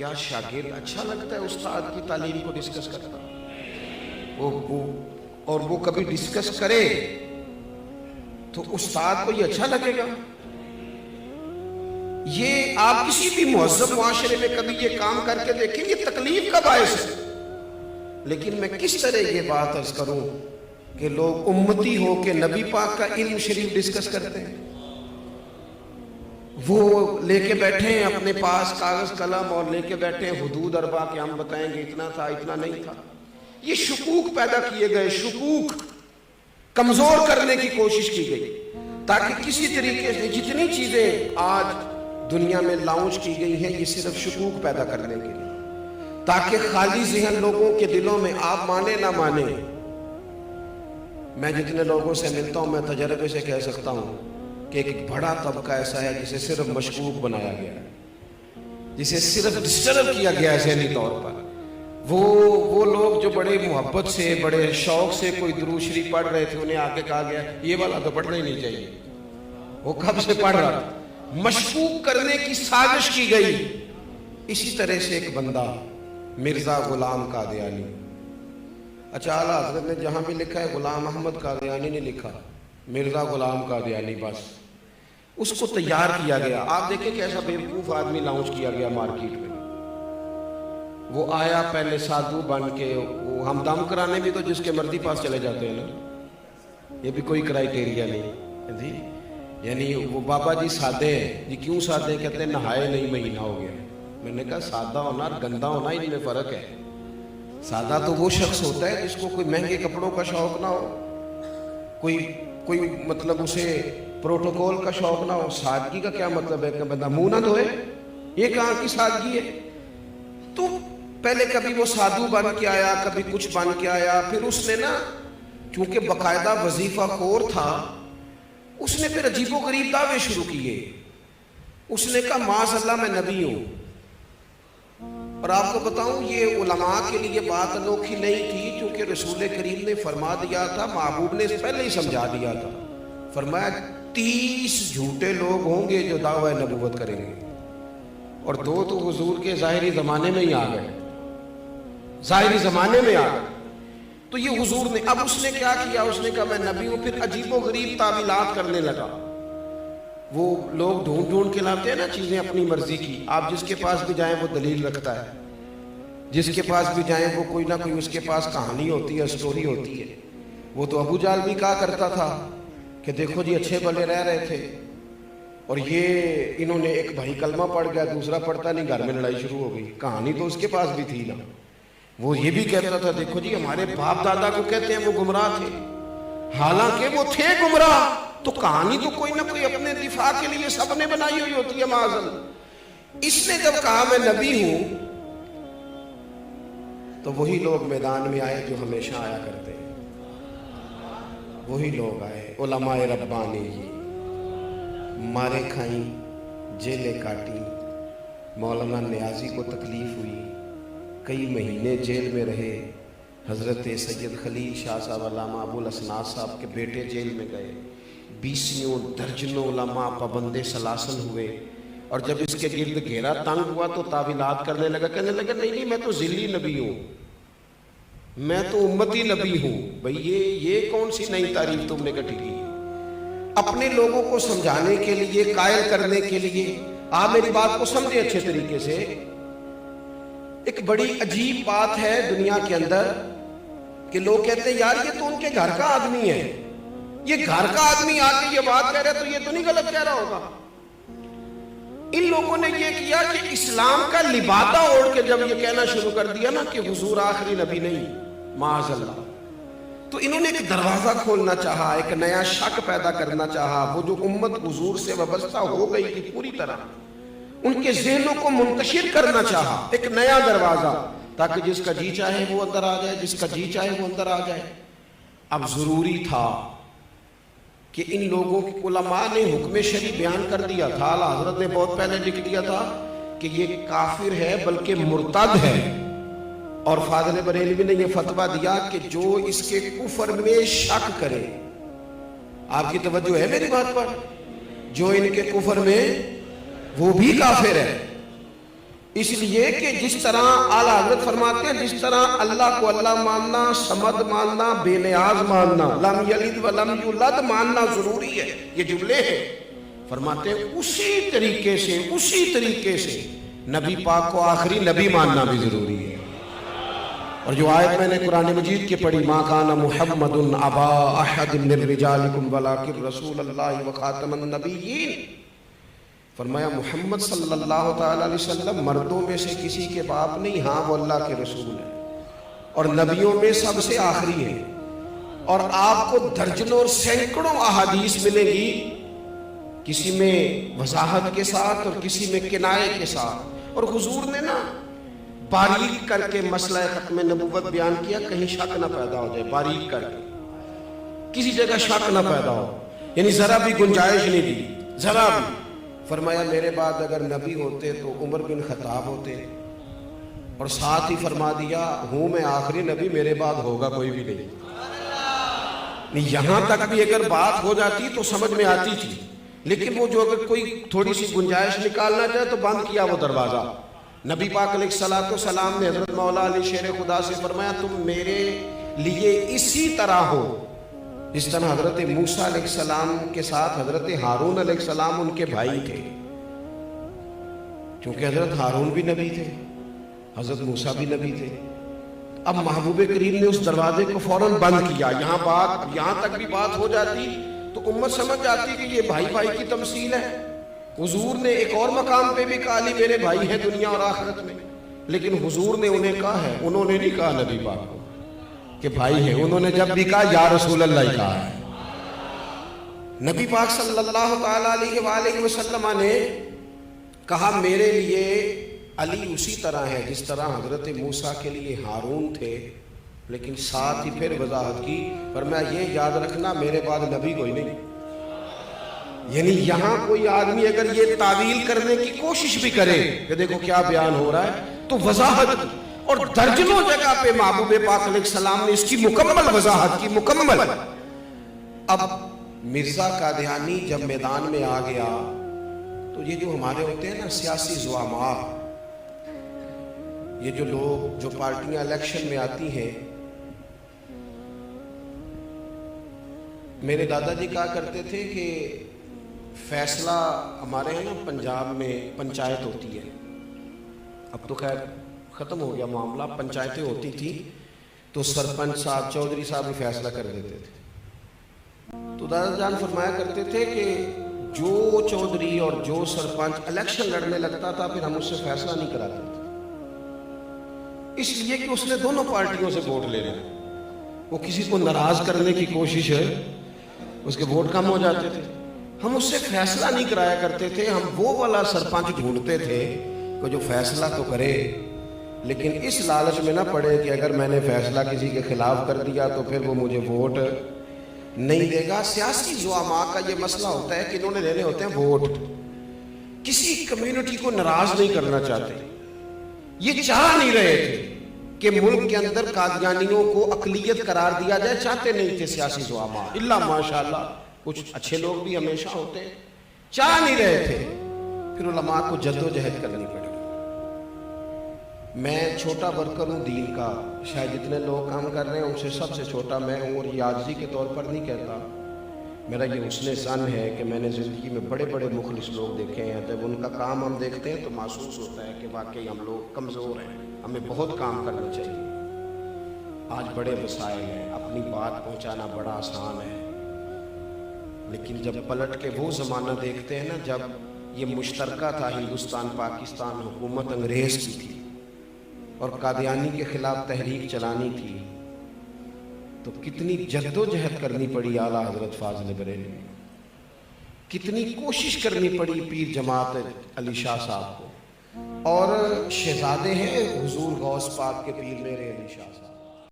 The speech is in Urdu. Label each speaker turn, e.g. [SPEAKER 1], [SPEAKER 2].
[SPEAKER 1] کیا شاگرد اچھا لگتا ہے استاد کی تعلیم کو ڈسکس کرتا؟ اور وہ کبھی ڈسکس کرے تو استاد کو یہ اچھا لگے گا؟ یہ آپ کسی بھی مہذب معاشرے میں کبھی یہ کام کر کے دیکھیں، یہ تکلیف کا باعث ہے۔ لیکن میں کس طرح یہ بات عرض کروں کہ لوگ امتی ہو کے نبی پاک کا علم شریف ڈسکس کرتے ہیں، وہ لے کے بیٹھے ہیں اپنے پاس کاغذ قلم اور لے کے بیٹھے ہیں حدود اربع کہ ہم بتائیں گے اتنا تھا اتنا نہیں تھا۔ یہ شکوک پیدا کیے گئے، شکوک کمزور کرنے کی کوشش کی گئی تاکہ کسی طریقے سے جتنی چیزیں آج دنیا میں لانچ کی گئی ہیں یہ صرف شکوک پیدا کرنے کے لیے، تاکہ خالی ذہن لوگوں کے دلوں میں، آپ مانے نہ مانے، میں جتنے لوگوں سے ملتا ہوں میں تجربے سے کہہ سکتا ہوں کہ ایک بڑا طبقہ ایسا ہے جسے صرف مشکوک بنایا گیا ہے، جسے صرف ڈسٹرب کیا گیا ہے ذہنی طور پر۔ وہ لوگ جو بڑے محبت سے، بڑے شوق سے کوئی درود شریف پڑھ رہے تھے، انہیں آگے کہا گیا یہ والا تو پڑھنا ہی نہیں چاہیے، وہ کب سے پڑھ رہا تھا، مشکوک کرنے کی سازش کی گئی۔ اسی طرح سے ایک بندہ مرزا غلام قادیانی، اچھا اعلیٰ حضرت نے جہاں بھی لکھا ہے غلام احمد قادیانی نہیں لکھا، مرزا غلام قادیانی بس، اس کو تیار کیا گیا۔ آپ دیکھیں کیسا بیوقوف آدمی لانچ کیا گیا مارکیٹ میں۔ وہ آیا پہلے سادھو بن کے، وہ ہم دم کرانے بھی تو جس کے مرضی پاس چلے جاتے ہیں نا، یہ بھی کوئی کرائیٹیریا نہیں جی، یعنی وہ بابا جی سادے ہیں جی، کیوں سادے؟ کہتے ہیں نہائے نہیں مہینہ ہو گیا۔ میں نے کہا سادہ ہونا اور گندا ہونا ان میں فرق ہے۔ سادہ تو وہ شخص ہوتا ہے جس کو کوئی مہنگے کپڑوں کا شوق نہ ہو، کوئی مطلب اسے پروٹوکول کا شوق نہ ہو۔ سادگی کا کیا مطلب ہے کہ بندہ منہ نہ دھوئے؟ یہ کہاں کی سادگی ہے؟ تو پہلے کبھی وہ سادھو بن کے آیا، کبھی کچھ بن کے آیا، پھر اس نے نا چونکہ باقاعدہ وظیفہ خور تھا، اس نے پھر عجیب و غریب دعوے شروع کیے۔ اس نے کہا معاذ اللہ میں نبی ہوں، اور آپ کو بتاؤں یہ علماء کے لیے بات انوکھی نہیں تھی، چونکہ رسول کریم نے فرما دیا تھا، محبوب نے پہلے ہی سمجھا دیا تھا، فرمایا 30 جھوٹے لوگ ہوں گے جو دعوی نبوت کریں گے، اور 2 تو حضور کے ظاہری زمانے میں ہی آ گئے، ظاہری زمانے میں آ گئے۔ تو یہ حضور نے، اب اس نے کیا کیا؟ اس نے کہا میں نبی ہوں، پھر عجیب و غریب تعویلات کرنے لگا۔ وہ لوگ ڈھونڈ کے لاتے ہیں نا چیزیں اپنی مرضی کی، آپ جس کے پاس بھی جائیں وہ دلیل رکھتا ہے، جس کے پاس بھی جائیں وہ کوئی نہ کوئی اس کے پاس کہانی ہوتی ہے، سٹوری ہوتی ہے۔ وہ تو ابو جہل بھی کہا کرتا تھا کہ دیکھو جی اچھے بھلے رہ رہے تھے، اور یہ انہوں نے ایک بھائی کلمہ پڑھ گیا، دوسرا پڑھتا نہیں، گھر میں لڑائی شروع ہو گئی۔ کہانی تو اس کے پاس بھی تھی نا۔ وہ یہ بھی کہتا تھا دیکھو جی ہمارے باپ دادا کو کہتے ہیں وہ گمراہ تھے، حالانکہ وہ تھے گمراہ۔ تو کہانی تو کوئی نہ کوئی اپنے دفاع کے لیے سب نے بنائی ہوئی ہوتی ہے معاذ اللہ۔ اس نے جب کہا میں نبی ہوں تو وہی لوگ میدان میں آئے جو ہمیشہ آیا کرتے ہیں، وہی لوگ آئے، علماء ربانی جی، مارے کھائیں، جیلیں کاٹیں۔ مولانا نیازی کو تکلیف ہوئی، کئی مہینے جیل میں رہے۔ حضرت سید خلیل شاہ صاحب علامہ ابو الاسناد صاحب کے بیٹے جیل میں گئے، 20 درجنوں علماء پابند سلاسل ہوئے، اور جب اس کے گرد گھیرا تنگ ہوا تو تعویلات کرنے لگا، کہنے لگا نہیں میں تو ذلی نبی ہوں، میں تو امتی نبی ہوں۔ بھئی یہ کون سی نئی تعریف تم نے کٹھی کی؟ اپنے لوگوں کو سمجھانے کے لیے، قائل کرنے کے لیے، آپ میری بات کو سمجھیں اچھے طریقے سے۔ ایک بڑی عجیب بات ہے دنیا کے اندر کہ لوگ کہتے ہیں یار یہ تو ان کے گھر کا آدمی ہے، یہ گھر کا آدمی آ کے یہ بات کہہ رہا ہے تو یہ تو نہیں غلط کہہ رہا ہوگا۔ ان لوگوں نے یہ کیا کہ اسلام کا لبادہ اوڑھ کے جب یہ کہنا شروع کر دیا نا کہ حضور آخری نبی نہیں، معاذ اللہ، تو انہوں نے ایک دروازہ کھولنا چاہا، ایک نیا شک پیدا کرنا چاہا۔ وہ جو امت حضور سے وابستہ ہو گئی تھی پوری طرح، ان کے ذہنوں کو منتشر کرنا چاہا، ایک نیا دروازہ، تاکہ جس کا جی چاہے وہ اندر آ جائے، جس کا جی چاہے وہ اندر آ جائے۔ اب ضروری تھا کہ ان لوگوں کی علماء نے حکم شرعی بیان کر دیا تھا، اعلیٰ حضرت نے بہت پہلے لکھ دیا تھا کہ یہ کافر ہے بلکہ مرتد ہے، اور فاضل بریلوی نے یہ فتویٰ دیا کہ جو اس کے کفر میں شک کرے، آپ کی توجہ ہے میری بات پر، جو ان کے کفر میں وہ بھی کافر ہے۔ اس لیے کہ جس طرح اعلیٰ حضرت فرماتے ہیں جس طرح اللہ کو اللہ ماننا، صمد ماننا، بے نیاز ماننا، لم یلد ولم یولد ماننا ضروری ہے، یہ جملے ہیں، فرماتے ہیں اسی طریقے سے نبی پاک کو آخری نبی ماننا بھی ضروری ہے۔ اور جو آیت میں نے قرآن مجید کی پڑھی، ما کان محمد ابا احد من رجالکم ولکن رسول اللہ وخاتم النبیین، فرمایا محمد صلی اللہ تعالی علیہ وسلم مردوں میں سے کسی کے باپ نہیں، ہاں وہ اللہ کے رسول ہیں اور نبیوں میں سب سے آخری ہیں۔ اور آپ کو درجنوں اور سینکڑوں احادیث ملے گی، کسی میں وضاحت کے ساتھ اور کسی میں کنایے کے ساتھ، اور حضور نے نا باریک کر کے مسئلہ ختم نبوت بیان کیا، کہیں شک نہ پیدا ہو جائے، باریک کر کے کسی جگہ شک نہ پیدا ہو، یعنی ذرا بھی گنجائش نہیں دی، ذرا بھی۔ فرمایا میرے بعد اگر نبی ہوتے تو عمر بن خطاب ہوتے، اور ساتھ ہی فرما دیا ہوں میں آخری نبی، میرے بعد ہوگا کوئی بھی نہیں۔ یہاں تک بھی اگر بات ہو جاتی تو سمجھ میں آتی تھی، لیکن وہ جو اگر کوئی تھوڑی سی گنجائش نکالنا چاہے تو بند کیا وہ دروازہ۔ نبی پاک علیہ السلام نے حضرت مولا علی شیر خدا سے فرمایا تم میرے لیے اسی طرح ہو جس طرح حضرت موسیٰ علیہ السلام کے ساتھ حضرت ہارون علیہ السلام ان کے بھائی تھے، کیونکہ حضرت ہارون بھی نبی تھے، حضرت موسیٰ بھی نبی تھے۔ اب محبوب کریم نے اس دروازے کو فوراً بند کیا۔ یہاں تک بھی بات ہو جاتی تو امت سمجھ جاتی کہ یہ بھائی بھائی کی تمثیل ہے۔ حضور نے ایک اور مقام پہ بھی کہا لی میرے بھائی ہیں دنیا اور آخرت میں، لیکن حضور نے انہیں کہا ہے، انہوں نے نہیں کہا نبی پاک کو کہ بھائی ہیں، انہوں نے جب بھی کہا یا رسول اللہ ہی کہا ہے۔ نبی پاک صلی اللہ تعالیٰ علیہ وآلہ وسلم نے کہا میرے لیے علی اسی طرح ہے جس طرح حضرت موسیٰ کے لیے ہارون تھے، لیکن ساتھ ہی پھر وضاحت کی، فرمایا یہ یاد رکھنا میرے بعد نبی کوئی نہیں۔ یعنی یہاں کوئی آدمی اگر یہ تعویل کرنے کی کوشش بھی کرے کہ دیکھو کیا بیان ہو رہا ہے، تو وضاحت اور درجنوں جگہ پہ محبوب پاک علیہ السلام نے اس کی مکمل وضاحت کی، مکمل۔ اب مرزا قادیانی جب میدان میں آ گیا تو یہ جو ہمارے ہوتے ہیں نا سیاسی زعماء، یہ جو لوگ جو پارٹیاں الیکشن میں آتی ہیں، میرے دادا جی کہا کرتے تھے کہ فیصلہ ہمارے ہیں نا پنجاب میں پنچایت ہوتی ہے، اب تو خیر ختم ہو گیا معاملہ، پنچایتیں ہوتی تھی تو سرپنچ صاحب چودھری صاحب بھی فیصلہ کر دیتے تھے۔ تو دادا جان فرمایا کرتے تھے کہ جو چودھری اور جو سرپنچ الیکشن لڑنے لگتا تھا پھر ہم اس سے فیصلہ نہیں کراتے تھے، اس لیے کہ اس نے دونوں پارٹیوں سے ووٹ لے لیا، وہ کسی کو ناراض کرنے کی کوشش ہے، اس کے ووٹ کم ہو جاتے تھے۔ ہم اس سے فیصلہ نہیں کرایا کرتے تھے، ہم وہ والا سرپنچ ڈھونڈتے تھے کہ جو فیصلہ تو کرے لیکن اس لالچ میں نہ پڑے کہ اگر میں نے فیصلہ کسی کے خلاف کر دیا تو پھر وہ مجھے ووٹ نہیں دے گا۔ سیاسی زعماء کا یہ مسئلہ ہوتا ہے کہ انہوں نے لینے ہوتے ہیں ووٹ، کسی کمیونٹی کو ناراض نہیں کرنا چاہتے، یہ چاہ نہیں رہے تھے کہ ملک کے اندر قادیانیوں کو اقلیت قرار دیا جائے، چاہتے نہیں تھے سیاسی زعماء، اللہ ماشاءاللہ کچھ اچھے لوگ بھی ہمیشہ ہوتے ہیں، چاہ نہیں رہے تھے۔ پھر علماء کو جدوجہد کرنی پڑی۔ میں چھوٹا ورکر ہوں دین کا، شاید جتنے لوگ کام کر رہے ہیں ان سے سب سے چھوٹا میں ہوں، اور یہ عاجزی کے طور پر نہیں کہتا، میرا یہ حسن ظن ہے کہ میں نے زندگی میں بڑے بڑے مخلص لوگ دیکھے ہیں، جب ان کا کام ہم دیکھتے ہیں تو محسوس ہوتا ہے کہ واقعی ہم لوگ کمزور ہیں، ہمیں بہت کام کرنا چاہیے۔ آج بڑے وسائل ہیں، اپنی بات پہنچانا بڑا آسان ہے، لیکن جب پلٹ کے وہ زمانہ دیکھتے ہیں نا جب یہ مشترکہ تھا، ہندوستان پاکستان حکومت انگریز کی تھی اور قادیانی کے خلاف تحریک چلانی تھی، تو کتنی جد و جہد کرنی پڑی اعلیٰ حضرت فاضل بریلوی، کتنی کوشش کرنی پڑی پیر جماعت علی شاہ صاحب کو، اور شہزادے ہیں حضور غوث پاک کے پیر میرے علی شاہ صاحب۔